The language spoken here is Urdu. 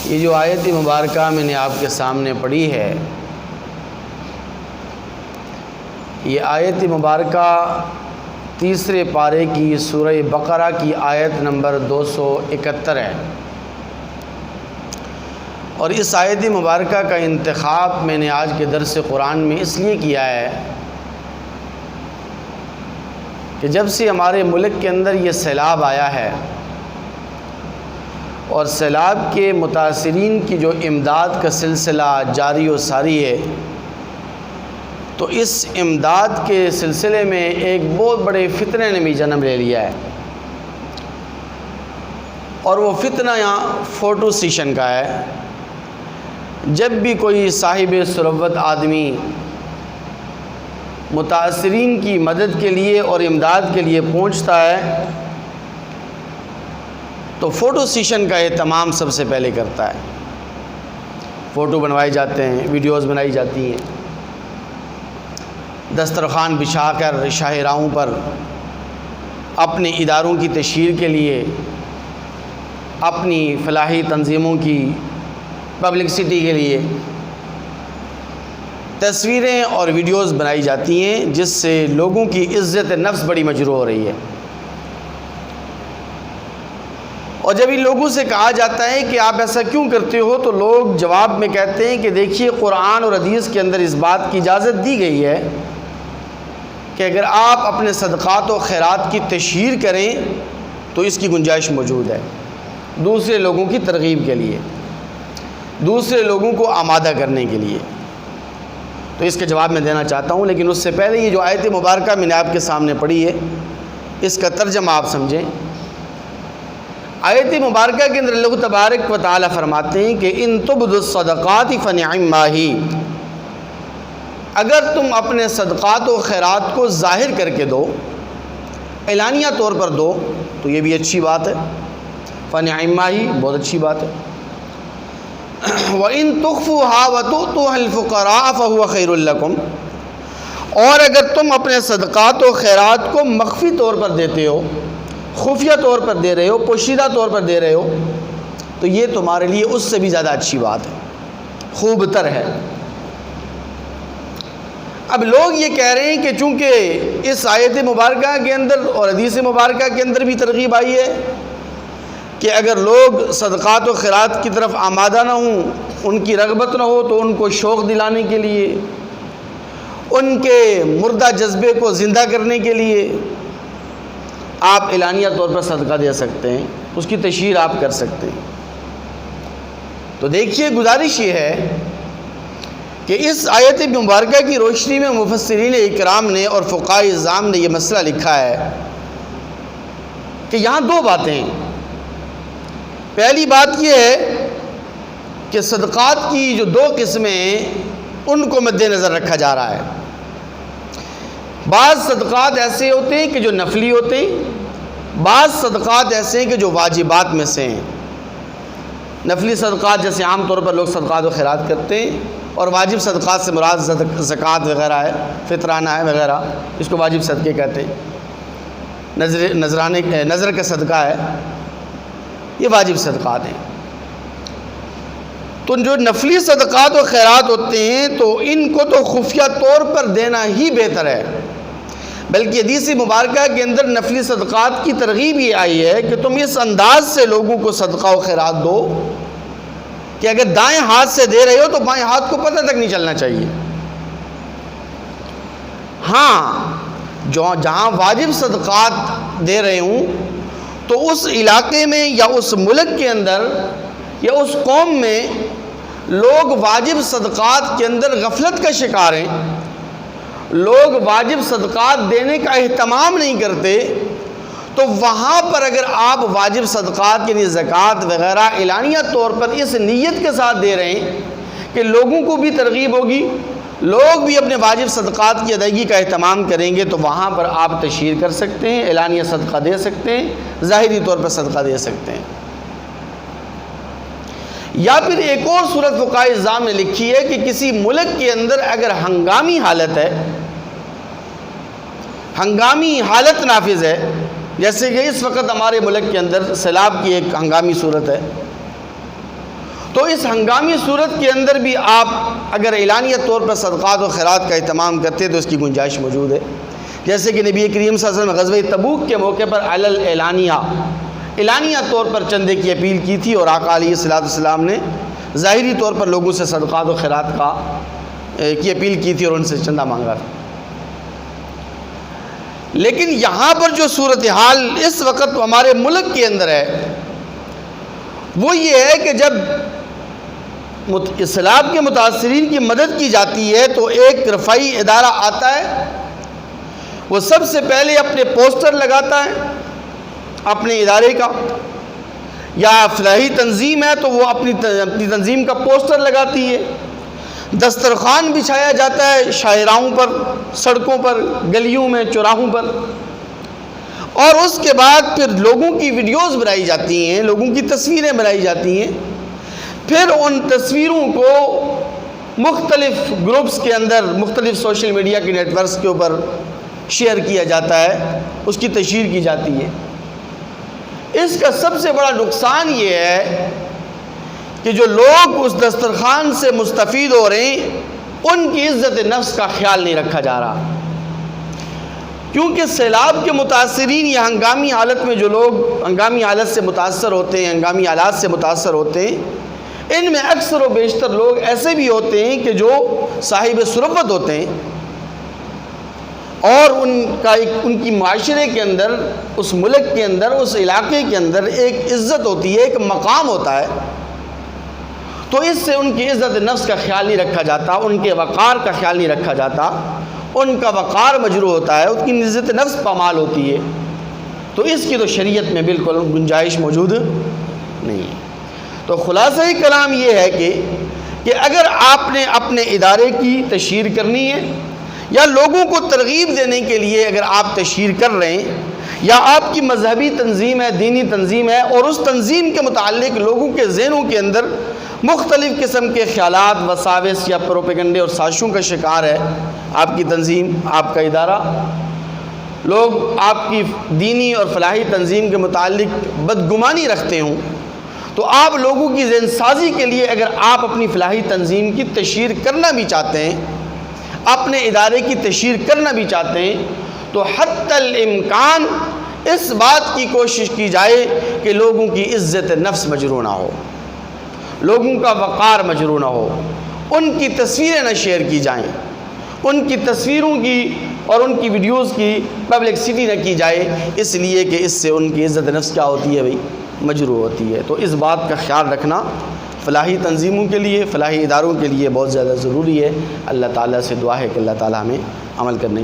یہ جو آیت مبارکہ میں نے آپ کے سامنے پڑھی ہے، یہ آیت مبارکہ تیسرے پارے کی سورہ بقرہ کی آیت نمبر 271 ہے، اور اس آیت مبارکہ کا انتخاب میں نے آج کے درس قرآن میں اس لیے کیا ہے کہ جب سے ہمارے ملک کے اندر یہ سیلاب آیا ہے اور سیلاب کے متاثرین کی جو امداد کا سلسلہ جاری و ساری ہے، تو اس امداد کے سلسلے میں ایک بہت بڑے فتنے نے بھی جنم لے لیا ہے، اور وہ فتنہ یہاں فوٹو سیشن کا ہے۔ جب بھی کوئی صاحب ثروت آدمی متاثرین کی مدد کے لیے اور امداد کے لیے پہنچتا ہے تو فوٹو سیشن کا اہتمام سب سے پہلے کرتا ہے۔ فوٹو بنوائے جاتے ہیں، ویڈیوز بنائی جاتی ہیں، دسترخوان بچھا کر شاہراہوں پر اپنے اداروں کی تشہیر کے لیے، اپنی فلاحی تنظیموں کی پبلکسٹی کے لیے تصویریں اور ویڈیوز بنائی جاتی ہیں، جس سے لوگوں کی عزت نفس بڑی مجروح ہو رہی ہے۔ اور جب ان لوگوں سے کہا جاتا ہے کہ آپ ایسا کیوں کرتے ہو، تو لوگ جواب میں کہتے ہیں کہ دیکھیے قرآن اور حدیث کے اندر اس بات کی اجازت دی گئی ہے کہ اگر آپ اپنے صدقات و خیرات کی تشہیر کریں تو اس کی گنجائش موجود ہے، دوسرے لوگوں کی ترغیب کے لیے، دوسرے لوگوں کو آمادہ کرنے کے لیے۔ تو اس کا جواب میں دینا چاہتا ہوں، لیکن اس سے پہلے یہ جو آیت مبارکہ میں نے آپ کے سامنے پڑھی ہے، اس کا ترجمہ آپ سمجھیں۔ آیت مبارکہ کے اندر اللہ تبارک و تعالی فرماتے ہیں کہ ان تبدوا الصدقات فنعما ہی، اگر تم اپنے صدقات و خیرات کو ظاہر کر کے دو، اعلانیہ طور پر دو، تو یہ بھی اچھی بات ہے، فنعما ہی، بہت اچھی بات ہے۔ وَإِن تُخْفُوهَا وَتُؤْتُوهَا الْفُقَرَاءَ فَهُوَ خَيْرٌ لَكُمْ، اور اگر تم اپنے صدقات و خیرات کو مخفی طور پر دیتے ہو، خفیہ طور پر دے رہے ہو، پوشیدہ طور پر دے رہے ہو، تو یہ تمہارے لیے اس سے بھی زیادہ اچھی بات ہے، خوب تر ہے۔ اب لوگ یہ کہہ رہے ہیں کہ چونکہ اس آیت مبارکہ کے اندر اور حدیث مبارکہ کے اندر بھی ترغیب آئی ہے کہ اگر لوگ صدقات و خیرات کی طرف آمادہ نہ ہوں، ان کی رغبت نہ ہو، تو ان کو شوق دلانے کے لیے، ان کے مردہ جذبے کو زندہ کرنے کے لیے آپ اعلانیہ طور پر صدقہ دے سکتے ہیں، اس کی تشہیر آپ کر سکتے ہیں۔ تو دیکھیے، گزارش یہ ہے کہ اس آیت مبارکہ کی روشنی میں مفسرین اکرام نے اور فقہاء اعظام نے یہ مسئلہ لکھا ہے کہ یہاں دو باتیں ہیں۔ پہلی بات یہ ہے کہ صدقات کی جو دو قسمیں، ان کو مد نظر رکھا جا رہا ہے۔ بعض صدقات ایسے ہوتے ہیں کہ جو نفلی ہوتے ہیں، بعض صدقات ایسے ہیں کہ جو واجبات میں سے ہیں۔ نفلی صدقات جیسے عام طور پر لوگ صدقات و خیرات کرتے ہیں، اور واجب صدقات سے مراد زکوٰۃ وغیرہ ہے، فطرانہ ہے وغیرہ، اس کو واجب صدقے کہتے ہیں۔ نظر کا صدقہ ہے، یہ واجب صدقات ہیں۔ تو جو نفلی صدقات و خیرات ہوتے ہیں تو ان کو تو خفیہ طور پر دینا ہی بہتر ہے، بلکہ حدیث مبارکہ کے اندر نفلی صدقات کی ترغیب یہ آئی ہے کہ تم اس انداز سے لوگوں کو صدقہ و خیرات دو کہ اگر دائیں ہاتھ سے دے رہے ہو تو بائیں ہاتھ کو پتہ تک نہیں چلنا چاہیے۔ ہاں، جہاں واجب صدقات دے رہے ہوں تو اس علاقے میں یا اس ملک کے اندر یا اس قوم میں لوگ واجب صدقات کے اندر غفلت کا شکار ہیں، لوگ واجب صدقات دینے کا اہتمام نہیں کرتے، تو وہاں پر اگر آپ واجب صدقات یعنی زکوٰۃ وغیرہ اعلانیہ طور پر اس نیت کے ساتھ دے رہے ہیں کہ لوگوں کو بھی ترغیب ہوگی، لوگ بھی اپنے واجب صدقات کی ادائیگی کا اہتمام کریں گے، تو وہاں پر آپ تشہیر کر سکتے ہیں، اعلانیہ صدقہ دے سکتے ہیں، ظاہری طور پر صدقہ دے سکتے ہیں۔ یا پھر ایک اور صورت فقہاء اعظام نے لکھی ہے کہ کسی ملک کے اندر اگر ہنگامی حالت ہے، ہنگامی حالت نافذ ہے، جیسے کہ اس وقت ہمارے ملک کے اندر سیلاب کی ایک ہنگامی صورت ہے، تو اس ہنگامی صورت کے اندر بھی آپ اگر اعلانیہ طور پر صدقات و خیرات کا اہتمام کرتے تو اس کی گنجائش موجود ہے، جیسے کہ نبی کریم صلی اللہ علیہ وسلم غزوہ تبوک کے موقع پر اعلانیہ طور پر چندے کی اپیل کی تھی، اور آقا علیہ الصلوۃ والسلام نے ظاہری طور پر لوگوں سے صدقات و خیرات کی اپیل کی تھی اور ان سے چندہ مانگا تھا۔ لیکن یہاں پر جو صورتحال اس وقت ہمارے ملک کے اندر ہے وہ یہ ہے کہ جب اسلام کے متاثرین کی مدد کی جاتی ہے تو ایک رفائی ادارہ آتا ہے، وہ سب سے پہلے اپنے پوسٹر لگاتا ہے اپنے ادارے کا، یا فلاحی تنظیم ہے تو وہ اپنی تنظیم کا پوسٹر لگاتی ہے، دسترخوان بچھایا جاتا ہے شاہراہوں پر، سڑکوں پر، گلیوں میں، چوراہوں پر، اور اس کے بعد پھر لوگوں کی ویڈیوز بنائی جاتی ہیں، لوگوں کی تصویریں بنائی جاتی ہیں، پھر ان تصویروں کو مختلف گروپس کے اندر، مختلف سوشل میڈیا کے نیٹ ورکس کے اوپر شیئر کیا جاتا ہے، اس کی تشہیر کی جاتی ہے۔ اس کا سب سے بڑا نقصان یہ ہے کہ جو لوگ اس دسترخوان سے مستفید ہو رہے ہیں ان کی عزت نفس کا خیال نہیں رکھا جا رہا، کیونکہ سیلاب کے متاثرین یا ہنگامی حالت میں جو لوگ ہنگامی حالت سے متاثر ہوتے ہیں، ہنگامی حالات سے متاثر ہوتے ہیں، ان میں اکثر و بیشتر لوگ ایسے بھی ہوتے ہیں کہ جو صاحب ثروت ہوتے ہیں، اور ان کی معاشرے کے اندر، اس ملک کے اندر، اس علاقے کے اندر ایک عزت ہوتی ہے، ایک مقام ہوتا ہے، تو اس سے ان کی عزت نفس کا خیال نہیں رکھا جاتا، ان کے وقار کا خیال نہیں رکھا جاتا، ان کا وقار مجروح ہوتا ہے، ان کی عزت نفس پامال ہوتی ہے، تو اس کی تو شریعت میں بالکل گنجائش موجود نہیں ہے۔ تو خلاصہ کلام یہ ہے کہ اگر آپ نے اپنے ادارے کی تشہیر کرنی ہے یا لوگوں کو ترغیب دینے کے لیے اگر آپ تشہیر کر رہے ہیں، یا آپ کی مذہبی تنظیم ہے، دینی تنظیم ہے، اور اس تنظیم کے متعلق لوگوں کے ذہنوں کے اندر مختلف قسم کے خیالات، وساوس یا پروپیگنڈے اور سازشوں کا شکار ہے آپ کی تنظیم، آپ کا ادارہ، لوگ آپ کی دینی اور فلاحی تنظیم کے متعلق بدگمانی رکھتے ہوں، تو آپ لوگوں کی ذہن سازی کے لیے اگر آپ اپنی فلاحی تنظیم کی تشہیر کرنا بھی چاہتے ہیں، اپنے ادارے کی تشہیر کرنا بھی چاہتے ہیں، تو حتی الامکان اس بات کی کوشش کی جائے کہ لوگوں کی عزت نفس مجروح نہ ہو، لوگوں کا وقار مجروح نہ ہو، ان کی تصویریں نہ شیئر کی جائیں، ان کی تصویروں کی اور ان کی ویڈیوز کی پبلکسٹی نہ کی جائے، اس لیے کہ اس سے ان کی عزت نفس کیا ہوتی ہے بھئی، مجروح ہوتی ہے۔ تو اس بات کا خیال رکھنا فلاحی تنظیموں کے لیے، فلاحی اداروں کے لیے بہت زیادہ ضروری ہے۔ اللہ تعالیٰ سے دعا ہے کہ اللہ تعالیٰ ہمیں عمل کرنے کی